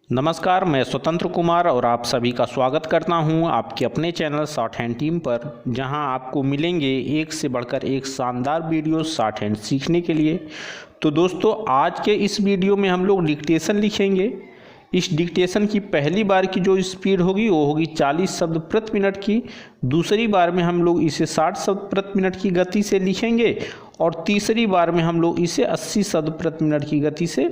नमस्कार, मैं स्वतंत्र कुमार और आप सभी का स्वागत करता हूं आपके अपने चैनल शॉर्ट हैंड टीम पर, जहां आपको मिलेंगे एक से बढ़कर एक शानदार वीडियो शॉर्ट हैंड सीखने के लिए। तो दोस्तों, आज के इस वीडियो में हम लोग डिक्टेशन लिखेंगे। इस डिक्टेशन की पहली बार की जो स्पीड होगी वो होगी 40 शब्द प्रति मिनट की। दूसरी बार में हम लोग इसे 60 शब्द प्रति मिनट की गति से लिखेंगे और तीसरी बार में हम लोग इसे 80 शब्द प्रति मिनट की गति से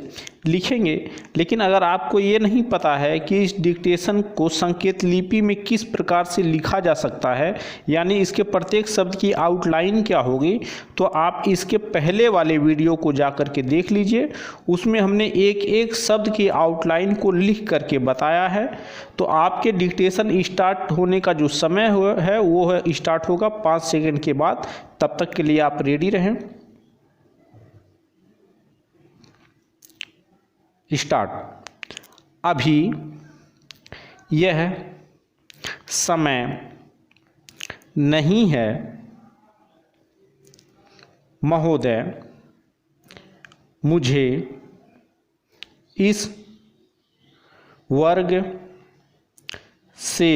लिखेंगे। लेकिन अगर आपको ये नहीं पता है कि इस डिक्टेशन को संकेत लिपि में किस प्रकार से लिखा जा सकता है, यानी इसके प्रत्येक शब्द की आउटलाइन क्या होगी, तो आप इसके पहले वाले वीडियो को जा कर के देख लीजिए। उसमें हमने एक एक शब्द की आउटलाइन को लिख करके बताया है। तो आपके डिक्टेशन स्टार्ट होने का जो समय है वो है स्टार्ट होगा 5 सेकंड के बाद। तब तक के लिए आप रेडी रहें। स्टार्ट। अभी यह समय नहीं है महोदय, मुझे इस वर्ग से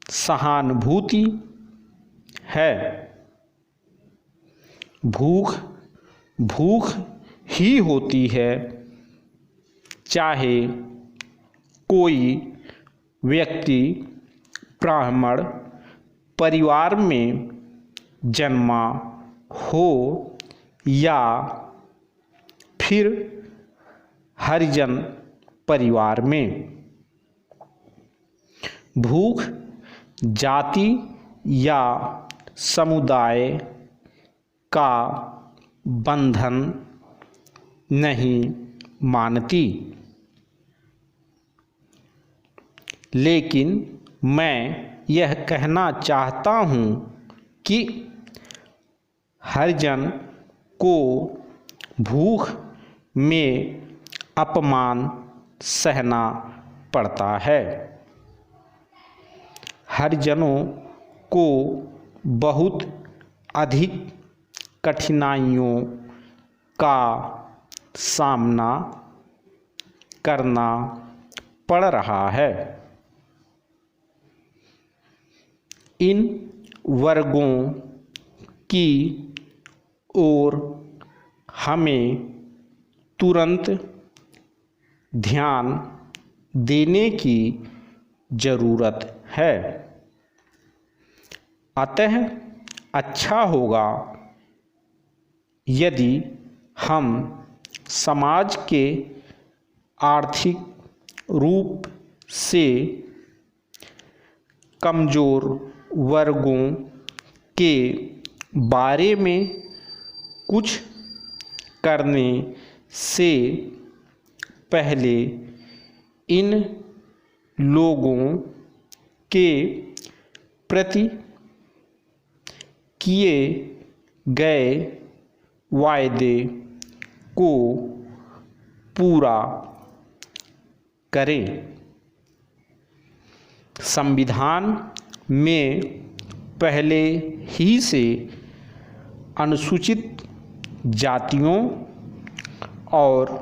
सहानुभूति है। भूख भूख ही होती है, चाहे कोई व्यक्ति ब्राह्मण परिवार में जन्मा हो या फिर हरिजन परिवार में। भूख जाति या समुदाय का बंधन नहीं मानती, लेकिन मैं यह कहना चाहता हूँ कि हरिजन को भूख में अपमान सहना पड़ता है। हरिजनों को बहुत अधिक कठिनाइयों का सामना करना पड़ रहा है। इन वर्गों की ओर हमें तुरंत ध्यान देने की ज़रूरत है। अतः अच्छा होगा यदि हम समाज के आर्थिक रूप से कमज़ोर वर्गों के बारे में कुछ करने से पहले इन लोगों के प्रति किए गए वायदे को पूरा करें। संविधान में पहले ही से अनुसूचित जातियों और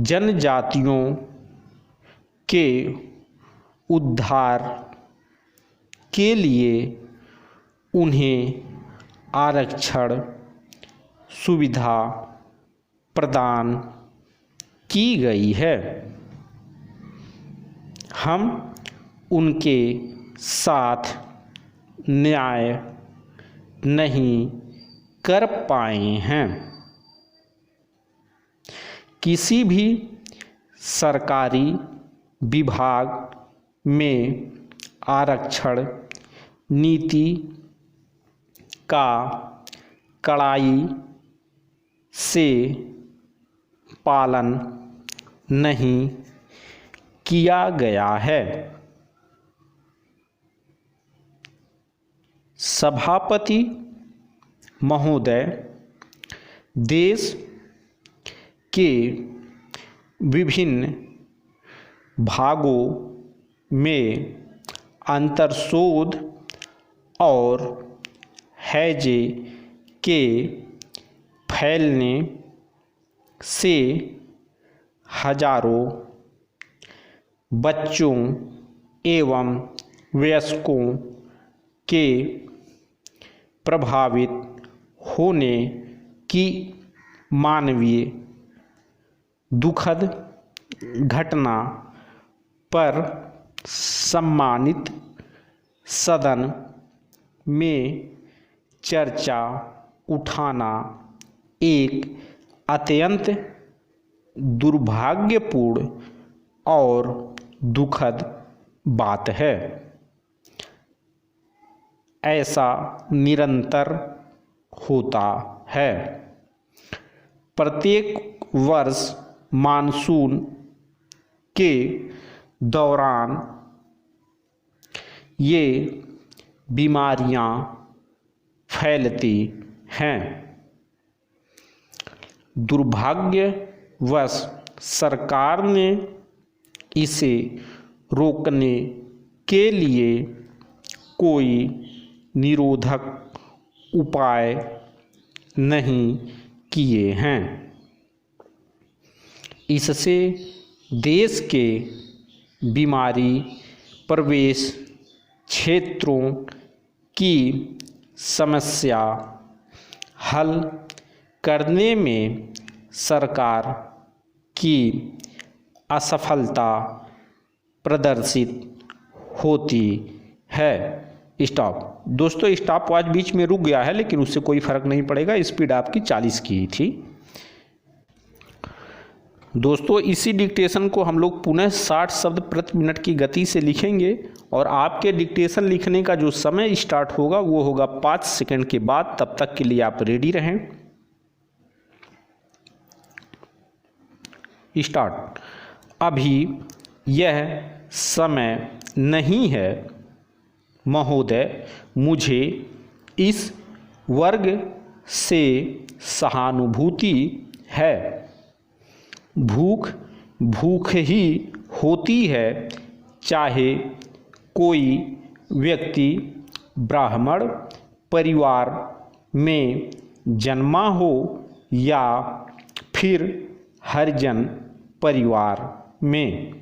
जनजातियों के उद्धार के लिए उन्हें आरक्षण सुविधा प्रदान की गई है। हम उनके साथ न्याय नहीं कर पाए हैं। किसी भी सरकारी विभाग में आरक्षण नीति का कड़ाई से पालन नहीं किया गया है। सभापति महोदय, देश के विभिन्न भागों में अंतर्शोध और हैजे के फैलने से हजारों बच्चों एवं वयस्कों के प्रभावित होने की मानवीय दुखद घटना पर सम्मानित सदन में चर्चा उठाना एक अत्यंत दुर्भाग्यपूर्ण और दुखद बात है। ऐसा निरंतर होता है। प्रत्येक वर्ष मानसून के दौरान ये बीमारियां फैलती हैं। दुर्भाग्यवश सरकार ने इसे रोकने के लिए कोई निरोधक उपाय नहीं किए हैं। इससे देश के बीमारी प्रवेश क्षेत्रों की समस्या हल करने में सरकार की असफलता प्रदर्शित होती है। स्टॉप। दोस्तों स्टॉप वॉच बीच में रुक गया है, लेकिन उससे कोई फर्क नहीं पड़ेगा, स्पीड आपकी 40 की ही थी। दोस्तों इसी डिक्टेशन को हम लोग पुनः 60 शब्द प्रति मिनट की गति से लिखेंगे और आपके डिक्टेशन लिखने का जो समय स्टार्ट होगा वो होगा 5 सेकंड के बाद। तब तक के लिए आप रेडी रहें। स्टार्ट। अभी यह समय नहीं है महोदय, मुझे इस वर्ग से सहानुभूति है। भूख भूख ही होती है, चाहे कोई व्यक्ति ब्राह्मण परिवार में जन्मा हो या फिर हरिजन परिवार में।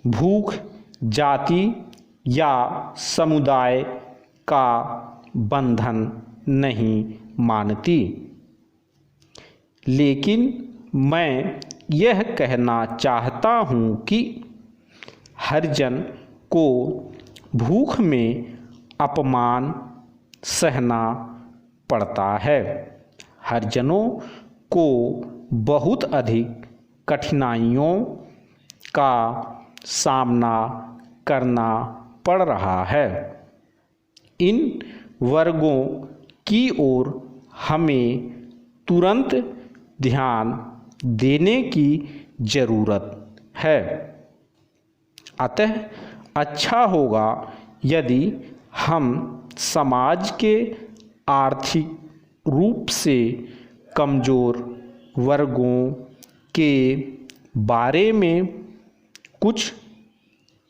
भूख जाति या समुदाय का बंधन नहीं मानती, लेकिन मैं यह कहना चाहता हूँ कि हरिजन को भूख में अपमान सहना पड़ता है। हरिजनों को बहुत अधिक कठिनाइयों का सामना करना पड़ रहा है। इन वर्गों की ओर हमें तुरंत ध्यान देने की ज़रूरत है। अतः अच्छा होगा यदि हम समाज के आर्थिक रूप से कमज़ोर वर्गों के बारे में कुछ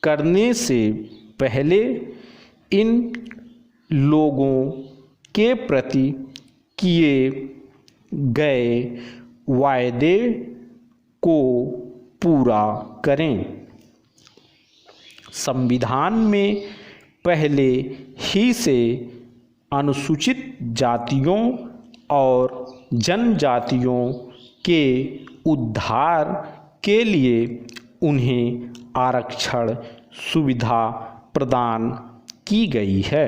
करने से पहले इन लोगों के प्रति किए गए वायदे को पूरा करें। संविधान में पहले ही से अनुसूचित जातियों और जनजातियों के उद्धार के लिए उन्हें आरक्षण सुविधा प्रदान की गई है।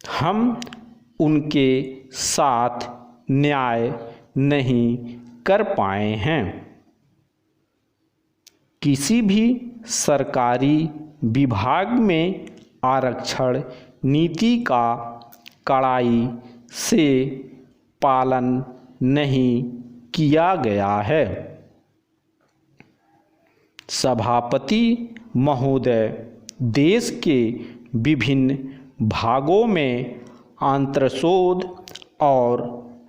हम उनके साथ न्याय नहीं कर पाए हैं। किसी भी सरकारी विभाग में आरक्षण नीति का कड़ाई से पालन नहीं किया गया है। सभापति महोदय, देश के विभिन्न भागों में आंत्रशोथ और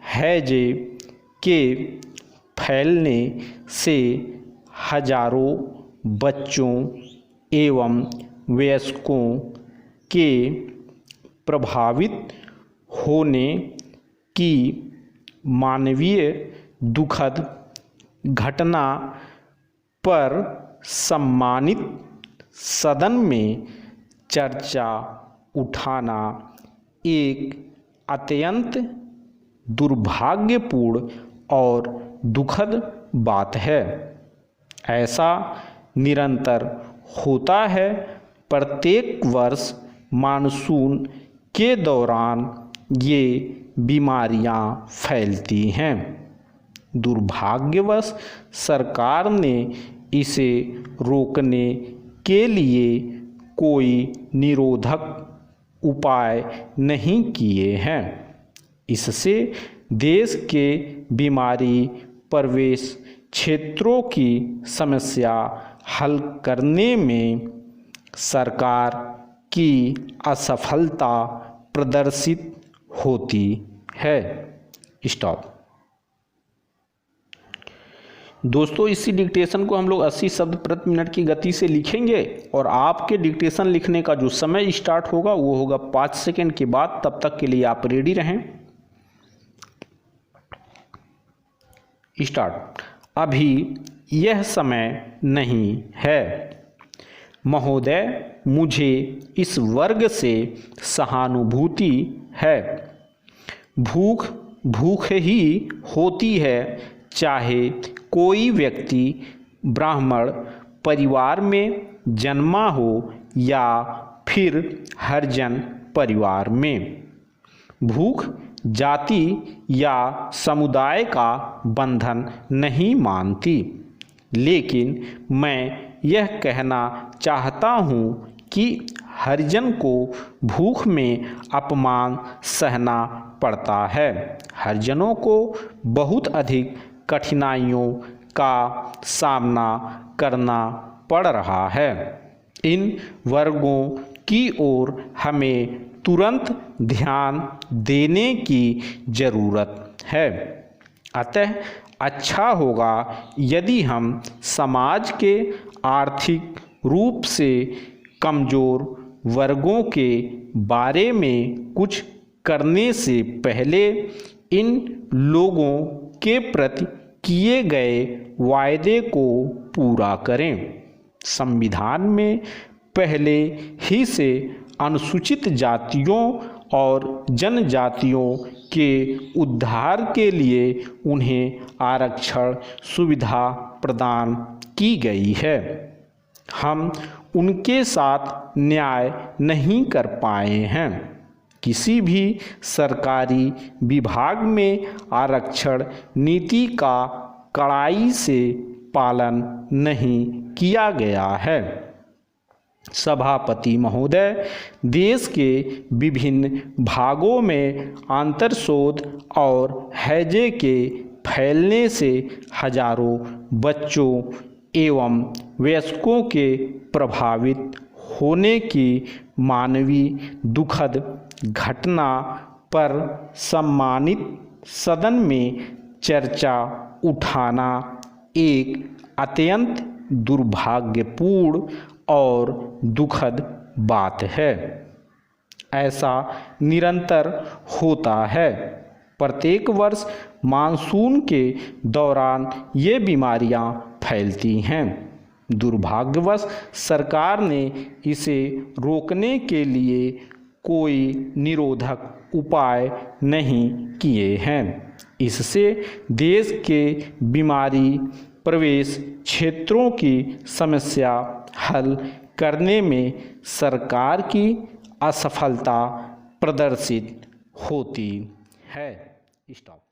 हैजे के फैलने से हजारों बच्चों एवं वयस्कों के प्रभावित होने की मानवीय दुखद घटना पर सम्मानित सदन में चर्चा उठाना एक अत्यंत दुर्भाग्यपूर्ण और दुखद बात है। ऐसा निरंतर होता है। प्रत्येक वर्ष मानसून के दौरान ये बीमारियां फैलती हैं। दुर्भाग्यवश सरकार ने इसे रोकने के लिए कोई निरोधक उपाय नहीं किए हैं। इससे देश के बीमारी प्रवेश क्षेत्रों की समस्या हल करने में सरकार की असफलता प्रदर्शित होती है। स्टॉप। दोस्तों, इसी डिक्टेशन को हम लोग 80 शब्द प्रति मिनट की गति से लिखेंगे और आपके डिक्टेशन लिखने का जो समय स्टार्ट होगा वो होगा 5 सेकंड के बाद। तब तक के लिए आप रेडी रहें। स्टार्ट। अभी यह समय नहीं है। महोदय, मुझे इस वर्ग से सहानुभूति है। भूख ही होती है, चाहे कोई व्यक्ति ब्राह्मण परिवार में जन्मा हो या फिर हरिजन परिवार में। भूख जाति या समुदाय का बंधन नहीं मानती। लेकिन मैं यह कहना चाहता हूँ कि हरिजन को भूख में अपमान सहना पड़ता है। हरिजनों को बहुत अधिक कठिनाइयों का सामना करना पड़ रहा है। इन वर्गों की ओर हमें तुरंत ध्यान देने की ज़रूरत है। अतः अच्छा होगा यदि हम समाज के आर्थिक रूप से कमज़ोर वर्गों के बारे में कुछ करने से पहले इन लोगों के प्रति किए गए वायदे को पूरा करें। संविधान में पहले ही से अनुसूचित जातियों और जनजातियों के उद्धार के लिए उन्हें आरक्षण सुविधा प्रदान की गई है। हम उनके साथ न्याय नहीं कर पाए हैं। किसी भी सरकारी विभाग में आरक्षण नीति का कड़ाई से पालन नहीं किया गया है। सभापति महोदय, देश के विभिन्न भागों में अंतर्शोध और हैजे के फैलने से हजारों बच्चों एवं वयस्कों के प्रभावित होने की मानवीय दुखद घटना पर सम्मानित सदन में चर्चा उठाना एक अत्यंत दुर्भाग्यपूर्ण और दुखद बात है। ऐसा निरंतर होता है। प्रत्येक वर्ष मानसून के दौरान ये बीमारियां फैलती हैं। दुर्भाग्यवश सरकार ने इसे रोकने के लिए कोई निरोधक उपाय नहीं किए हैं। इससे देश के बीमारी प्रवेश क्षेत्रों की समस्या हल करने में सरकार की असफलता प्रदर्शित होती है। स्टॉप।